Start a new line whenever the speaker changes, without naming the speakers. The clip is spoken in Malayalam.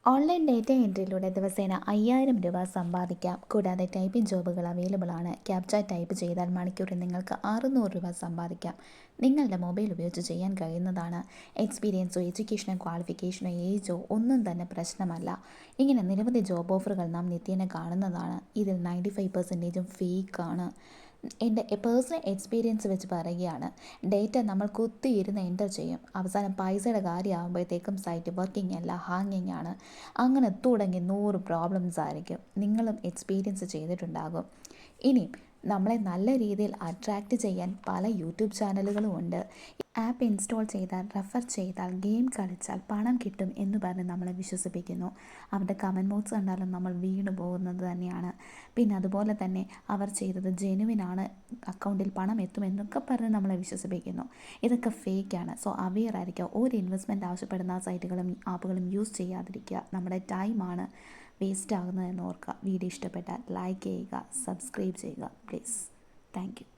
ഓൺലൈൻ ഡേറ്റ എൻട്രിയിലൂടെ ദിവസേന 5,000 രൂപ സമ്പാദിക്കാം. കൂടാതെ ടൈപ്പിംഗ് ജോബുകൾ അവൈലബിൾ ആണ്. ക്യാപ്ച ടൈപ്പ് ചെയ്താൽ മണിക്കൂറിൽ നിങ്ങൾക്ക് 600 രൂപ സമ്പാദിക്കാം. നിങ്ങളുടെ മൊബൈൽ ഉപയോഗിച്ച് ചെയ്യാൻ കഴിയുന്നതാണ്. എക്സ്പീരിയൻസോ എഡ്യൂക്കേഷനോ ക്വാളിഫിക്കേഷനോ ഏജോ ഒന്നും തന്നെ പ്രശ്നമല്ല. ഇങ്ങനെ നിരവധി ജോബ് ഓഫറുകൾ നാം നിത്യേന കാണുന്നതാണ്. ഇതിൽ 95% ഫേക്കാണ്. എൻ്റെ പേഴ്സണൽ എക്സ്പീരിയൻസ് വെച്ച് പറയുകയാണ്. ഡേറ്റ നമ്മൾ കുത്തിയിരുന്ന് എൻ്റർ ചെയ്യും. അവസാനം പൈസയുടെ കാര്യമാകുമ്പോഴത്തേക്കും സൈറ്റ് വർക്കിംഗ് അല്ല, ഹാങ്ങിങ് ആണ്. അങ്ങനെ തുടങ്ങി 100 പ്രോബ്ലംസ് ആയിരിക്കും. നിങ്ങളും എക്സ്പീരിയൻസ് ചെയ്തിട്ടുണ്ടാകും. ഇനിയും നമ്മളെ നല്ല രീതിയിൽ അട്രാക്റ്റ് ചെയ്യാൻ പല യൂട്യൂബ് ചാനലുകളും ഉണ്ട്. ആപ്പ് ഇൻസ്റ്റാൾ ചെയ്താൽ, റെഫർ ചെയ്താൽ, ഗെയിം കളിച്ചാൽ പണം കിട്ടും എന്ന് പറഞ്ഞ് നമ്മളെ വിശ്വസിപ്പിക്കുന്നു. അവരുടെ കമൻറ്റ് ബോക്സ് കണ്ടാലും നമ്മൾ വീണു പോകുന്നത് തന്നെയാണ്. പിന്നെ അതുപോലെ തന്നെ അവർ ചെയ്തത് ജെനുവിനാണ്, അക്കൗണ്ടിൽ പണം എത്തുമെന്നൊക്കെ പറഞ്ഞ് നമ്മളെ വിശ്വസിപ്പിക്കുന്നു. ഇതൊക്കെ ഫേക്കാണ്. സോ അവെയർ ആയിരിക്കുക. ഒരു ഇൻവെസ്റ്റ്മെൻറ്റ് ആവശ്യപ്പെടുന്ന സൈറ്റുകളും ആപ്പുകളും യൂസ് ചെയ്യാതിരിക്കുക. നമ്മുടെ ടൈമാണ് വേസ്റ്റ് ആകുന്നതെന്ന് ഓർക്കുക. വീഡിയോ ഇഷ്ടപ്പെട്ടാൽ ലൈക്ക് ചെയ്യുക, സബ്സ്ക്രൈബ് ചെയ്യുക പ്ലീസ്. Thank you.